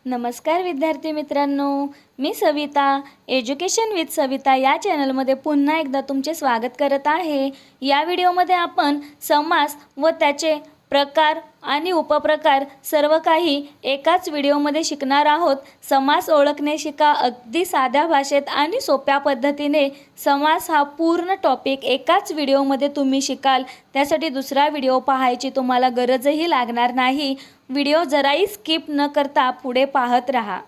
नमस्कार विद्यार्थी मित्रांनो, मी सविता एज्युकेशन विथ सविता या चॅनलमध्ये पुन्हा एकदा तुमचे स्वागत करत आहे। या व्हिडिओमध्ये आपण समास व त्याचे प्रकार आणि उपप्रकार सर्व काही एकाच व्हिडिओमध्ये शिकणार आहोत। समास ओळखणे शिका अगदी साध्या भाषेत आणि सोप्या पद्धतीने। समास हा पूर्ण टॉपिक एकाच व्हिडिओमध्ये तुम्ही शिकाल, त्यासाठी दुसरा व्हिडिओ पाहायची तुम्हाला गरजही लागणार नाही। व्हिडिओ जराही स्किप न करता पुढे पाहत रहा।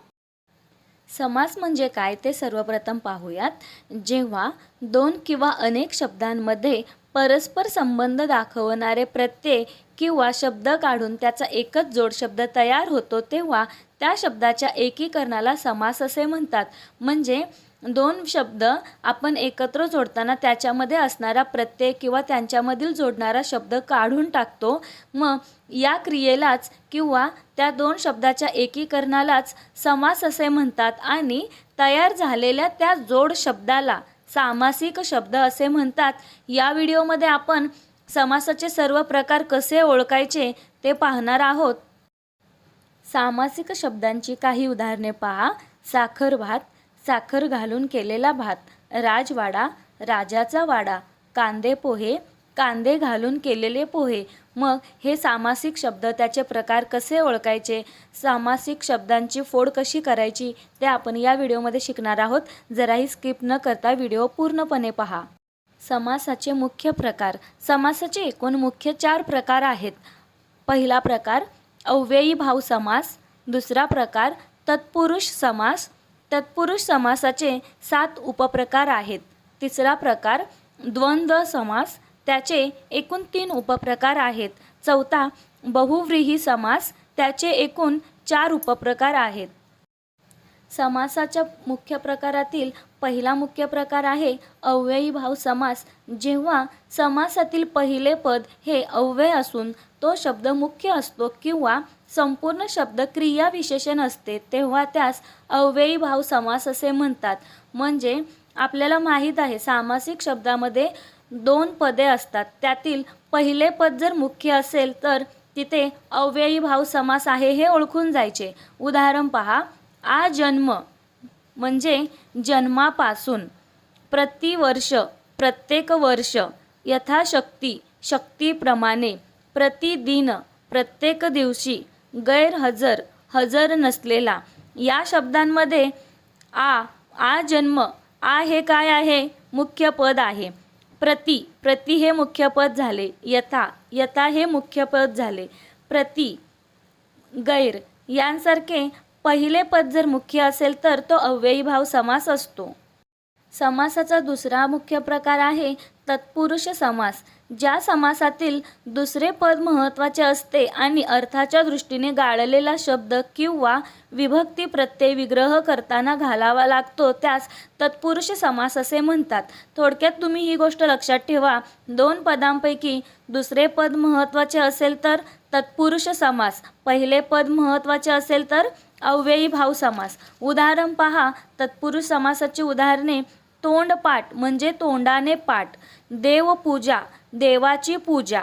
समास म्हणजे काय ते सर्वप्रथम पाहूयात। जेव्हा दोन किंवा अनेक शब्दांमध्ये परस्पर संबंध दाखवणारे प्रत्यय किंवा शब्द काढून त्याचा एकच जोडशब्द तयार होतो तेव्हा त्या शब्दाच्या एकीकरणाला समास असे म्हणतात। म्हणजे दोन शब्द आपण एकत्र जोडताना त्याच्यामध्ये असणारा प्रत्यय किंवा त्यांच्यामधील जोडणारा शब्द काढून टाकतो, मग या क्रियेलाच किंवा त्या दोन शब्दाच्या एकीकरणालाच समास असे म्हणतात आणि तयार झालेल्या त्या जोड शब्दाला सामासिक शब्द असे म्हणतात। या व्हिडिओमध्ये आपण समासाचे सर्व प्रकार कसे ओळखायचे ते पाहणार आहोत। सामासिक शब्दांची काही उदाहरणे पहा। साखर भात, साखर घालून केलेला भात। राजवाडा, राजाचा वाडा। कांदे पोहे, कांदे घालून केलेले पोहे। मग हे सामासिक शब्द, त्याचे प्रकार कसे ओळखायचे, सामासिक शब्दांची फोड कशी करायची ते आपण या व्हिडिओमध्ये शिकणार आहोत। जराही स्किप न करता व्हिडिओ पूर्णपणे पहा। समासाचे मुख्य प्रकार। समासाचे एकूण मुख्य 4 प्रकार आहेत। पहिला प्रकार अव्ययी भाव समास। दुसरा प्रकार तत्पुरुष समास। तत्पुरुष समासाचे 7 उपप्रकार आहेत। तिसरा प्रकार द्वंद्व समास, त्याचे एकूण 3 उपप्रकार आहेत। चौथा बहुव्रीही समास, त्याचे एकूण 4 उपप्रकार आहेत। समासाच्या मुख्य प्रकारातील पहिला मुख्य प्रकार आहे अव्ययी भाव समास। जेव्हा समासातील पहिले पद हे अव्यय असून तो शब्द मुख्य असतो किंवा संपूर्ण शब्द क्रियाविशेषण असते तेव्हा त्यास अव्ययी भाव समास असे म्हणतात। म्हणजे आपल्याला माहीत आहे सामासिक शब्दामध्ये 2 पदे असतात, त्यातील पहिले पद जर मुख्य असेल तर तिथे अव्ययी भाव समास आहे हे ओळखून जायचे। उदाहरण पहा। आ जन्म म्हणजे जन्मापासून। प्रतिवर्ष प्रत्येक वर्ष। यथाशक्ती शक्तीप्रमाणे। प्रतिदिन प्रत्येक दिवशी। गैरहजर हजर नसलेला। या शब्दांमध्ये आ जन्म आ हे काय आहे, मुख्य पद आहे। प्रति हे मुख्य पद झाले। यथा हे मुख्य पद झाले। प्रति गैर यांसारखे पहिले पद जर मुख्य असेल तर तो अव्ययी भाव समास असतो। समासाचा दुसरा मुख्य प्रकार आहे तत्पुरुष समास। ज्या समासातील दुसरे पद महत्त्वाचे असते आणि अर्थाच्या दृष्टीने गाळलेला शब्द किंवा विभक्ती प्रत्यय विग्रह करताना घालावा लागतो त्यास तत्पुरुष समास असे म्हणतात। थोडक्यात तुम्ही ही गोष्ट लक्षात ठेवा, 2 पदांपैकी दुसरे पद महत्त्वाचे असेल तर तत्पुरुष समास, पहिले पद महत्त्वाचे असेल तर अव्ययी भाव समास। उदाहरण पहा। तत्पुरुष समासाची उदाहरणे तोंडपाठ म्हणजे तोंडाने पाठ। देवपूजा देवाची पूजा।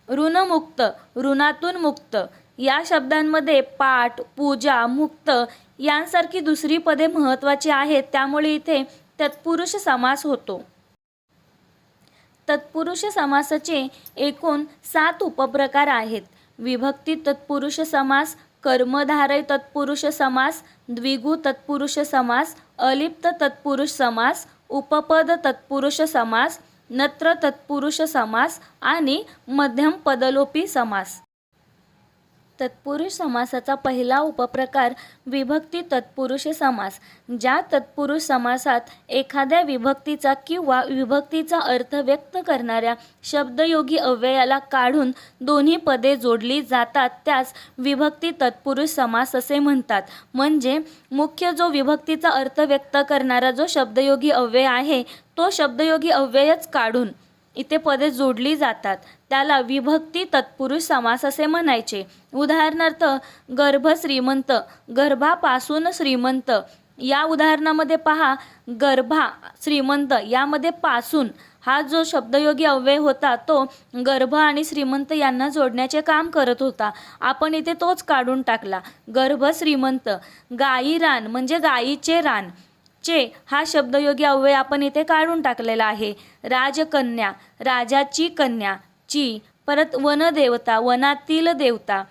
ऋणमुक्त ऋणातून मुक्त। या शब्दांमध्ये पाठ, पूजा, मुक्त यांसारखी दुसरी पदे महत्त्वाची आहेत, त्यामुळे इथे तत्पुरुष समास होतो। तत्पुरुष समासाचे एकूण 7 उपप्रकार आहेत। विभक्ती तत्पुरुष समास, कर्मधारय तत्पुरुष समास, द्विगु तत्पुरुष समास, अलिप्त तत्पुरुष समास, उपपद तत्पुरुष समास, नत्र तत्पुरुष समास आणि मध्यम पदलोपी समास। तत्पुरुष समासाचा पहिला उपप्रकार विभक्ती तत्पुरुष समास। ज्या तत्पुरुष समासात एखाद्या विभक्तीचा किंवा विभक्तीचा अर्थ व्यक्त करणाऱ्या शब्दयोगी अव्ययाला काढून दोन्ही पदे जोडली जातात त्यास विभक्ती तत्पुरुष समास असे म्हणतात। म्हणजे मुख्य जो विभक्तीचा अर्थ व्यक्त करणारा जो शब्दयोगी अव्यय आहे तो शब्दयोगी अव्ययच काढून इथे पदे जोडली जातात त्याला विभक्ती तत्पुरुष समास असे म्हणायचे। उदाहरणार्थ गर्भ श्रीमंत, गर्भापासून श्रीमंत। या उदाहरणामध्ये पहा, गर्भा श्रीमंत यामध्ये पासून हा जो शब्दयोगी अव्यय होता तो गर्भ आणि श्रीमंत यांना जोडण्याचे काम करत होता. आपण इथे तोच काढून टाकला. गर्भ श्रीमंत. गाई रान म्हणजे गाईचे रान. चे हा शब्दयोगी अव्यय आपण इथे काढून टाकलेला आहे. राजकन्या राजाची कन्या. ची परत वनदेवता वनातील देवता.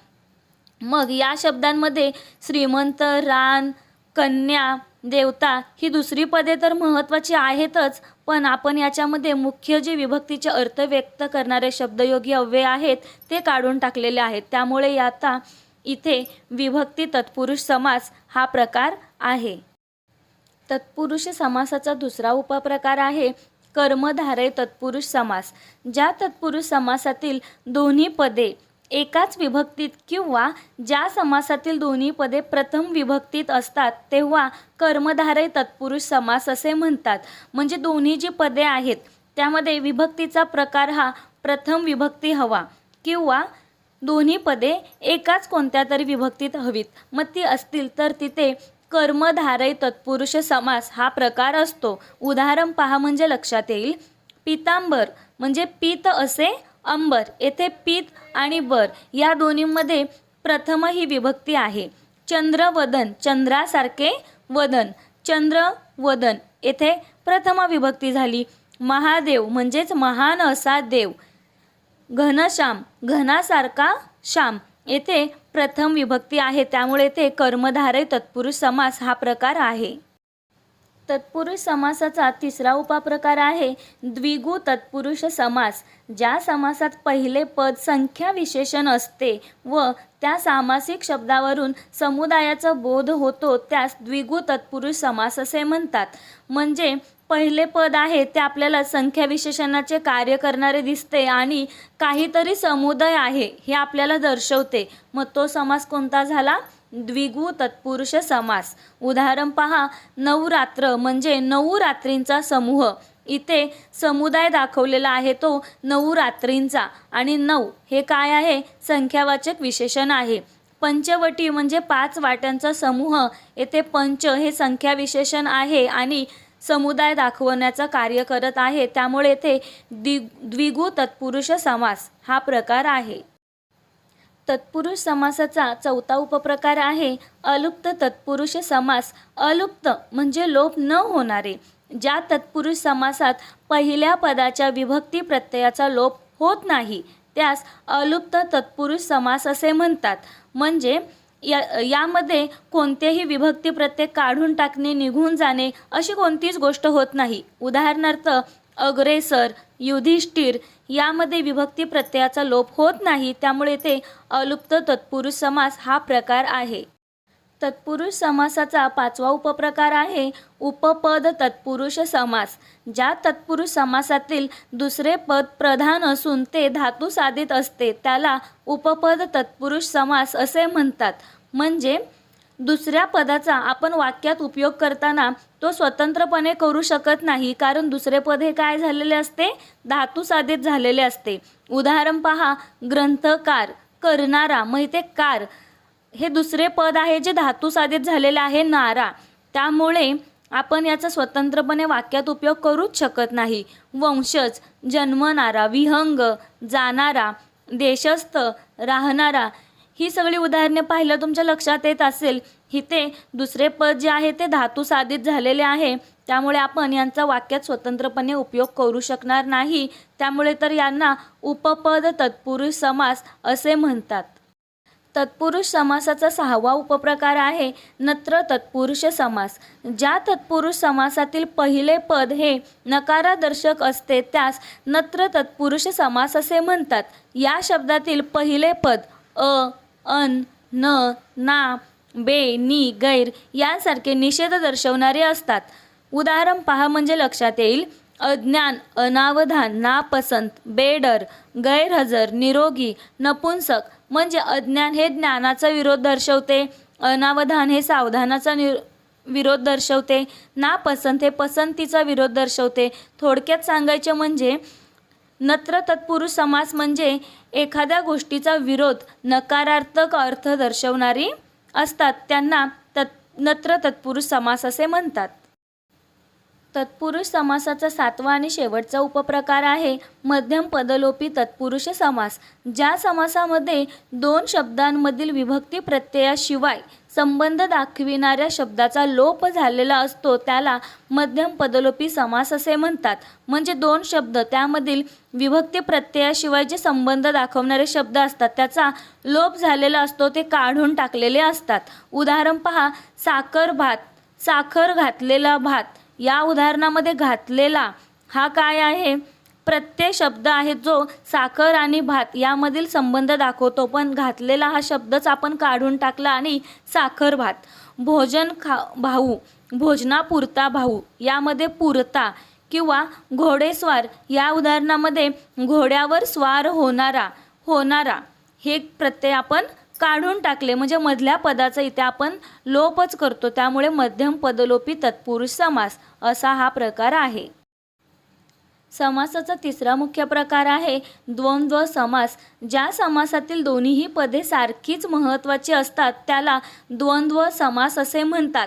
मग या शब्दांमध्ये श्रीमंत, रान, कन्या, देवता ही दुसरी पदे तर महत्त्वाची आहेतच, पण आपण याच्यामध्ये मुख्य जे विभक्तीचे अर्थ व्यक्त करणारे शब्दयोगी अव्यय आहेत ते काढून टाकलेले आहेत. त्यामुळे आता इथे विभक्ती तत्पुरुष समास हा प्रकार आहे. तत्पुरुष समासाचा दुसरा उपप्रकार आहे कर्मधारय तत्पुरुष समास. ज्या तत्पुरुष समासातील दोन्ही पदे एकाच विभक्तीत किंवा ज्या समासातील दोन्ही पदे प्रथम विभक्तीत असतात तेव्हा कर्मधारय तत्पुरुष समास असे म्हणतात. म्हणजे दोन्ही जी पदे आहेत त्यामध्ये विभक्तीचा प्रकार हा प्रथम विभक्ती हवा किंवा दोन्ही पदे एकाच कोणत्या तरी विभक्तीत हवीत. मग ती असतील तर तिथे कर्मधारय तत्पुरुष समास हा प्रकार असतो. उदाहरण पहा म्हणजे लक्षात येईल. पीतांबर म्हणजे पीत असे अंबर. येथे पीत आणि बर या दोन्हीमध्ये प्रथम ही विभक्ती आहे. चंद्रवदन चंद्रासारखे वदन. चंद्र वदन येथे प्रथम विभक्ती झाली. महादेव म्हणजेच महान असा देव. घनश्याम घनासारखा श्याम येथे प्रथम विभक्ती आहे. त्यामुळे येथे कर्मधारय तत्पुरुष समास हा प्रकार आहे. तत्पुरुष समासाचा तिसरा उपप्रकार आहे द्विगु तत्पुरुष समास. ज्या समासात पहिले पद संख्या विशेषण असते व त्या सामासिक शब्दावरून समुदायाचा बोध होतो त्यास द्विगु तत्पुरुष समास असे म्हणतात. म्हणजे पहिले पद आहे ते आपल्याला संख्या विशेषणाचे कार्य करणारे दिसते आणि काहीतरी समुदाय आहे हे आपल्याला दर्शवते. मग तो समास कोणता झाला? द्विगु तत्पुरुष समास. उदाहरण पहा. नवरात्र म्हणजे 9 रात्रींचा समूह. इथे समुदाय दाखवलेला आहे तो 9 रात्रींचा आणि 9 हे काय आहे? संख्यावाचक विशेषण आहे. पंचवटी म्हणजे 5 वाट्यांचा समूह. येथे पंच हे संख्या विशेषण आहे आणि समुदाय दाखवण्याचं कार्य करत आहे. त्यामुळे येथे द्विगु तत्पुरुष समास हा प्रकार आहे. तत्पुरुष समासाचा चौथा उपप्रकार आहे अलुप्त तत्पुरुष समास. अलुप्त म्हणजे लोप न होणारे. ज्या तत्पुरुष समासात पहिल्या पदाच्या विभक्ती प्रत्ययाचा लोप होत नाही त्यास अलुप्त तत्पुरुष समास असे म्हणतात. म्हणजे यामध्ये कोणतेही विभक्ती प्रत्यय काढून टाकणे, निघून जाणे अशी कोणतीच गोष्ट होत नाही. उदाहरणार्थ अग्रेसर, युधिष्ठिर यामध्ये विभक्ती प्रत्ययाचा लोप होत नाही. त्यामुळे ते अलुप्त तत्पुरुष समास हा प्रकार आहे. तत्पुरुष समासाचा पाचवा उपप्रकार आहे उपपद तत्पुरुष समास. ज्या तत्पुरुष समासातील दुसरे पद प्रधान असून ते धातू साधित असते त्याला उपपद तत्पुरुष समास असे म्हणतात. म्हणजे दुसऱ्या पदाचा आपण वाक्यात उपयोग करताना तो स्वतंत्रपणे करू शकत नाही कारण दुसरे पद हे काय झालेले असते? धातू साधित झालेले असते. उदाहरण पहा. ग्रंथकार करणारा मग इथे कार हे दुसरे पद आहे जे धातू साधित झालेले आहे नारा. त्यामुळे आपण याचा स्वतंत्रपणे वाक्यात उपयोग करूच शकत नाही. वंशज जन्मणारा, विहंग जाणारा, देशस्थ राहणारा ही सगळी उदाहरणे पाहिलं तुमच्या लक्षात येत असेल. इथे दुसरे पद जे आहे ते धातू साधित झालेले आहे त्यामुळे आपण यांचा वाक्यात स्वतंत्रपणे उपयोग करू शकणार नाही. त्यामुळे तर यांना उपपद तत्पुरुष समास असे म्हणतात. तत्पुरुष समासाचा सहावा उपप्रकार आहे नत्र तत्पुरुष समास. ज्या तत्पुरुष समासातील पहिले पद हे नकारादर्शक असते त्यास नत्र तत्पुरुष समास असे म्हणतात. या शब्दातील पहिले पद अ, अन, न, ना, बे, नी, गैर यांसारखे निषेध दर्शवणारे असतात. उदाहरण पहा म्हणजे लक्षात येईल. अज्ञान, अनावधान, नापसंत, बेडर, गैरहजर, निरोगी, नपुंसक म्हणजे अज्ञान हे ज्ञानाचा विरोध दर्शवते. अनावधान हे सावधानाचा विरोध दर्शवते. नापसंत हे पसंतीचा विरोध दर्शवते. थोडक्यात सांगायचे म्हणजे नत्र तत्पुरुष समास म्हणजे एखाद्या गोष्टीचा विरोध नकारात्मक अर्थ दर्शवणारी असतात त्यांना नत्र तत्पुरुष समास असे म्हणतात. तत्पुरुष समासाचा 7वा आणि शेवटचा उपप्रकार आहे मध्यम पदलोपी तत्पुरुष समास। ज्या समासामध्ये दोन शब्दांमधील विभक्ती प्रत्ययाशिवाय संबंध दाखविणाऱ्या शब्दाचा लोप झालेला असतो त्याला मध्यम पदलोपी समास असे म्हणतात। म्हणजे दोन शब्द त्यामधील विभक्ती प्रत्ययाशिवाय जे संबंध दाखवणारे शब्द असतात त्याचा लोप झालेला असतो, ते काढून टाकलेले असतात। उदाहरण पहा, साखर भात, साखर घातलेला भात। या उदाहरणामध्ये घातलेला हा काय आहे? प्रत्यय शब्द आहे जो साखर आणि भात यामधील संबंध दाखवतो, पण घातलेला हा शब्दच आपण काढून टाकला आणि साखर भात। भोजन भाऊ, भोजनापुरता भाऊ यामध्ये पुरता किंवा घोडेस्वार या उदाहरणामध्ये घोड्यावर स्वार होणारा हे प्रत्यय आपण काढून टाकले, म्हणजे मधल्या पदाचा इथे आपण लोपच करतो, त्यामुळे मध्यम पदलोपी तत्पुरुष समास असा हा प्रकार आहे। समासाचा तिसरा मुख्य प्रकार आहे द्वंद्व समास। ज्या समासातील दोन्हीही पदे सारखीच महत्त्वाची असतात त्याला द्वंद्व समास असे म्हणतात।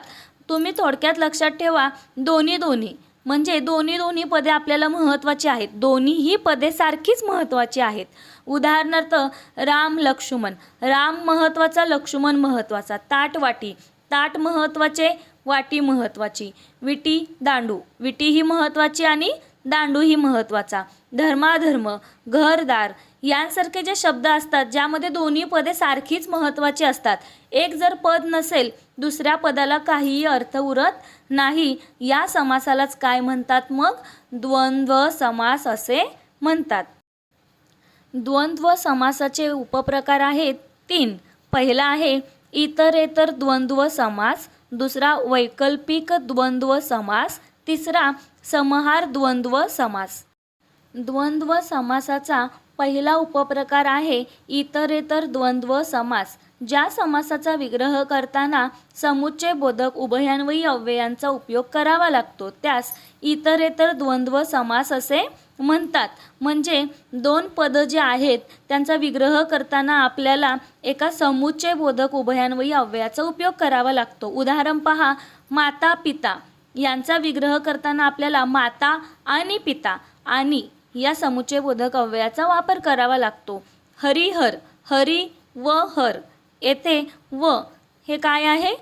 तुम्ही थोडक्यात लक्षात ठेवा, दोन्ही म्हणजे दोन्ही पदे आपल्याला महत्त्वाची आहेत, दोन्हीही पदे सारखीच महत्त्वाची आहेत। उदाहरणार्थ राम लक्ष्मण, राम महत्त्वाचा, लक्ष्मण महत्त्वाचा। ताट वाटी, ताट महत्त्वाचे, वाटी महत्त्वाची। विटी दांडू, विटी ही महत्त्वाची आणि दांडू ही महत्त्वाचा। धर्माधर्म, घरदार यांसारखे जे शब्द असतात ज्यामध्ये दोन्ही पदे सारखीच महत्त्वाची असतात, एक जर पद नसेल दुसऱ्या पदाला काहीही अर्थ उरत नाही, या समासालाच काय म्हणतात? मग द्वंद्व समास असे म्हणतात। द्वंद्व समासाचे उपप्रकार आहेत 3। पहिला आहे इतरेतर द्वंद्व समास, दुसरा वैकल्पिक द्वंद्व समास, तिसरा समाहार द्वंद्व समास। द्वंद्व समासाचा पहिला उपप्रकार आहे इतरेतर द्वंद्व समास। ज्या समासाचा विग्रह करताना समुच्चय बोधक उभयान्वयी अव्ययांचा उपयोग करावा लागतो त्यास इतरेतर द्वंद्व समास असे म्हणतात। म्हणजे दोन पद जे आहेत त्यांचा विग्रह करताना आपल्याला एका समुच्चय बोधक उभयान्वयी अव्ययाचा उपयोग करावा लागतो। उदाहरण पहा, माता पिता यांचा विग्रह करताना आपल्याला माता आणि पिता आणि या समुच्चय बोधक अव्ययाचा वापर करावा लागतो। हरिहर, हरी व हर, येथे व हे काय आहे?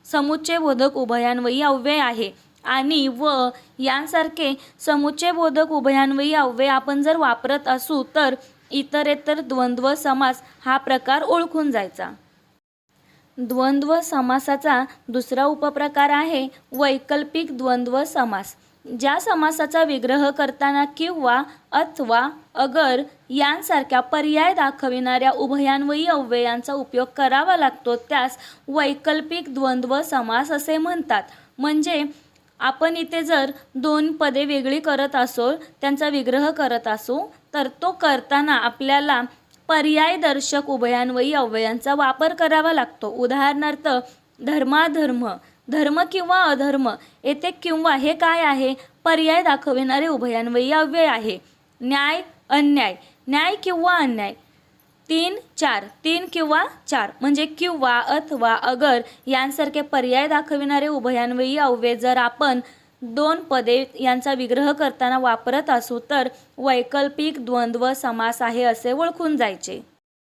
समुच्चय बोधक उभयान्वयी अव्यय आहे आणि व यांसारखे समुच्चय बोधक उभयान्वयी अव्यय आपण जर वापरत असू तर इतरेतर द्वंद्व समास हा प्रकार ओळखून जायचा। द्वंद्व समासाचा दुसरा उपप्रकार आहे वैकल्पिक द्वंद्व समास। ज्या समासाचा विग्रह करताना किंवा अथवा अगर यांसारख्या पर्याय दाखविणाऱ्या उभयान्वयी अव्ययांचा उपयोग करावा लागतो त्यास वैकल्पिक द्वंद्व समास असे म्हणतात। म्हणजे आपण इथे जर दोन पदे वेगळी करत असो, त्यांचा विग्रह करत असू, तर तो करताना आपल्याला पर्यायदर्शक उभयान्वयी अव्ययांचा वापर करावा लागतो। उदाहरणार्थ धर्माधर्म, धर्म किंवा अधर्म, येथे किंवा हे काय आहे? पर्याय दाखविणारे उभयान्वयी अव्यय आहे। न्याय अन्याय, न्याय किंवा अन्याय। 3 4, 3 किंवा 4 म्हणजे किंवा अथवा अगर यांसारखे पर्याय दाखविणारे उभयान्वयी अव्यय जर आपण दोन पदे यांचा विग्रह करताना वापरत असू तर वैकल्पिक द्वंद्व समास आहे असे ओळखून जायचे।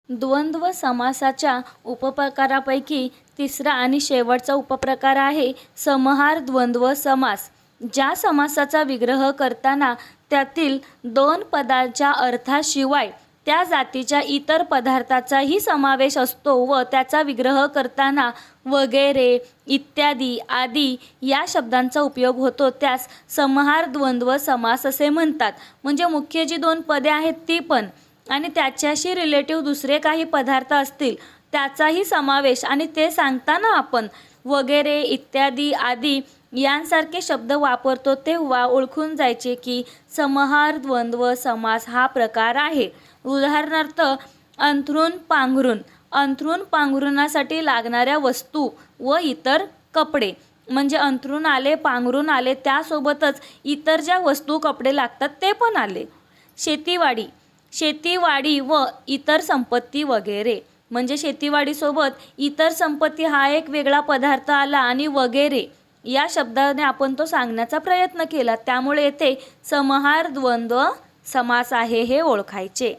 द्वंद्व समासाच्या उपप्रकारापैकी तिसरा आणि शेवटचा उपप्रकार आहे समाहार द्वंद्व समास। ज्या समासाचा विग्रह करताना त्यातील दोन पदांच्या अर्थाशिवाय त्या जातीच्या इतर पदार्थाचाही समावेश असतो व त्याचा विग्रह करताना वगैरे, इत्यादी, आदी या शब्दांचा उपयोग होतो त्यास समाहार द्वंद्व समास असे म्हणतात। म्हणजे मुख्य जी दोन पदे आहेत ती पण आणि त्याच्याशी रिलेटिव्ह दुसरे काही पदार्थ असतील त्याचाही समावेश, आणि ते सांगताना आपण वगैरे, इत्यादी, आदी यांसारखे शब्द वापरतो तेव्हा ओळखून जायचे की समाहार द्वंद्व समास हा प्रकार आहे। उदाहरणार्थ अंथरूण पांघरूण, अंथरूण पांघरुणासाठी लागणाऱ्या वस्तू व इतर कपडे, म्हणजे अंथरूण आले, पांघरूण आले, त्यासोबतच इतर ज्या वस्तू कपडे लागतात ते पण आले। शेतीवाडी, शेतीवाडी व इतर संपत्ती वगैरे, म्हणजे शेतीवाडीसोबत इतर संपत्ती हा एक वेगळा पदार्थ आला आणि वगैरे या शब्दाने आपण तो सांगण्याचा प्रयत्न केला, त्यामुळे येथे समहार द्वंद्व समास आहे हे ओळखायचे.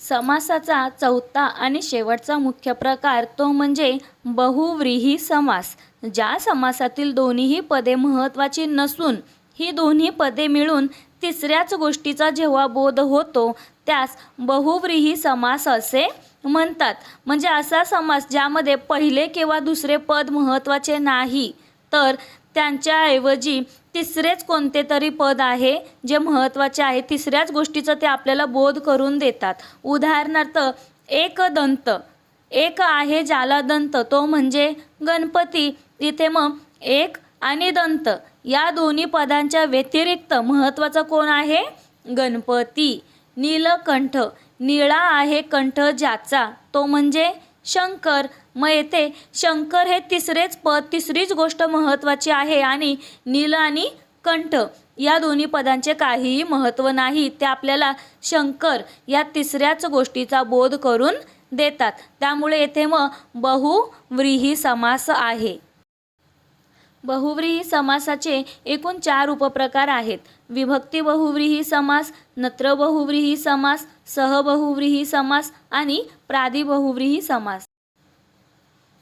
समासाचा चौथा आणि शेवटचा मुख्य प्रकार तो म्हणजे बहुव्रीही समास. ज्या समासातील दोन्हीही पदे महत्त्वाची नसून ही दोन्ही पदे मिळून तिसऱ्याच गोष्टीचा जेव्हा बोध होतो त्यास बहुव्रीही समास असे म्हणतात. म्हणजे असा समास ज्यामध्ये पहिले किंवा दुसरे पद महत्त्वाचे नाही, तर त्यांच्याऐवजी तिसरेच कोणते तरी पद आहे जे महत्त्वाचे आहे, तिसऱ्याच गोष्टीचा ते आपल्याला बोध करून देतात. उदाहरणार्थ एक दंत, एक आहे ज्याला दंत, तो म्हणजे गणपती. इथे मग एक आणि दंत या दोन्ही पदांच्या व्यतिरिक्त महत्त्वाचा कोण आहे? गणपती. नीलकंठ, निळा आहे कंठ ज्याचा, तो म्हणजे शंकर. मग येथे शंकर हे तिसरेच पद, तिसरीच गोष्ट महत्त्वाची आहे आणि नील आणि कंठ या दोन्ही पदांचे काहीही महत्त्व नाही, ते आपल्याला शंकर या तिसऱ्याच गोष्टीचा बोध करून देतात. त्यामुळे येथे मग बहुव्रीही समास आहे. बहुव्रीही समासाचे एकूण 4 उपप्रकार आहेत. विभक्ती बहुव्रीही समास, नत्र बहुव्रीही समास, सहबहुव्रीही समास आणि प्रादिबहुव्रीही समास.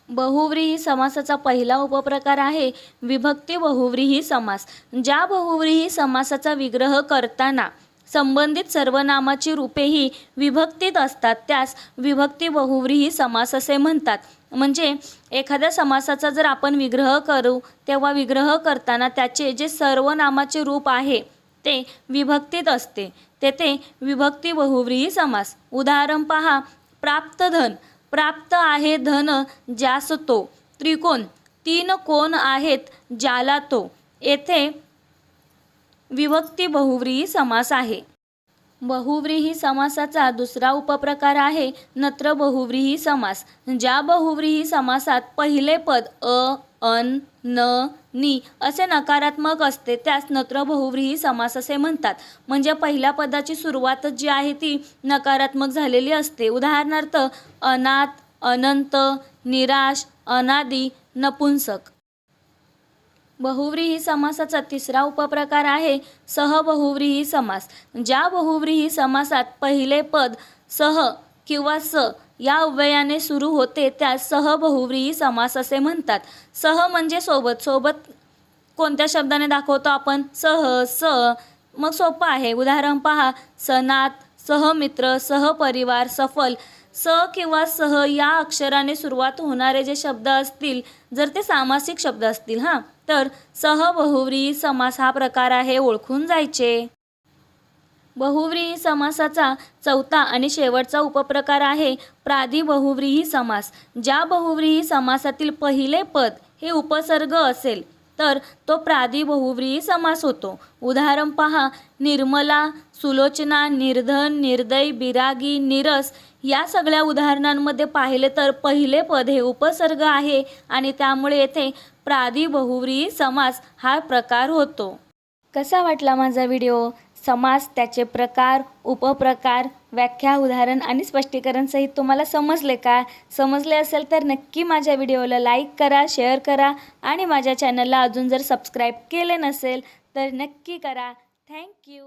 बहुव्रीही समासाचा पहिला उपप्रकार आहे विभक्ती बहुव्रीही समास. ज्या बहुव्रीही समासाचा विग्रह करताना संबंधित सर्वनामाची रूपे ही विभक्तीत असतात त्यास विभक्ती बहुव्रीही समास असे म्हणतात. म्हणजे एखाद्या समासाचा जर आपण विग्रह करू तेव्हा विग्रह करताना त्याचे जे सर्वनामाचे रूप आहे ते विभक्तीत असते, तेथे विभक्ती बहुव्रीही समास. उदाहरण पहा, प्राप्तधन, प्राप्त आहे धन ज्यास तो. त्रिकोण, 3 कोण आहेत ज्याला तो. येथे विभक्ती बहुव्रीही समास आहे. बहुव्रीही समासाचा दुसरा उपप्रकार आहे नत्र बहुव्रीही समास. ज्या बहुव्रीही समासात पहिले पद अ, अन, न, नी असे नकारात्मक असते त्यास नत्र बहुव्रीही समास असे म्हणतात. म्हणजे पहिल्या पदाची सुरुवातच जी आहे ती नकारात्मक झालेली असते. उदाहरणार्थ अनाथ, अनंत, निराश, अनादी, नपुंसक. बहुव्रीही समासाचा तिसरा उपप्रकार आहे सहबहुव्रीही समास. ज्या बहुव्रीही समासात पहिले पद सह किंवा स या अव्ययाने सुरू होते त्यास सहबहुव्रीही समास असे म्हणतात. सह म्हणजे सोबत, सोबत कोणत्या शब्दाने दाखवतो आपण? सह, स. मग सोपं आहे. उदाहरण पहा, सनात, सहमित्र, सहपरिवार, सफल. स किंवा सह या अक्षराने सुरुवात होणारे जे शब्द असतील, जर ते सामासिक शब्द असतील तर सहबहुव्रीही समास हा प्रकार आहे, ओळखून जायचे. बहुव्रीही समासाचा चौथा आणि शेवटचा उपप्रकार आहे प्रादिबहुव्रीही समास. ज्या बहुव्रीही समासातील पहिले पद हे उपसर्ग असेल तर तो प्रादिबहुव्रीही समास होतो. उदाहरण पहा, निर्मला, सुलोचना, निर्धन, निर्दय, बिरागी, निरस. या सगळ्या उदाहरणांमध्ये पाहिले तर पहिले पद हे उपसर्ग आहे आणि त्यामुळे येथे प्रादिबहुव्रीही समास हा प्रकार होतो. कसा वाटला माझा व्हिडिओ? समास, त्याचे प्रकार, उपप्रकार, व्याख्या, उदाहरण आणि स्पष्टीकरण सहित तुम्हाला समजले का? समजले असेल तर नक्की माझ्या व्हिडिओला लाईक करा, शेअर करा आणि माझ्या चॅनलला अजून जर सबस्क्राईब केले नसेल तर नक्की करा. थँक्यू.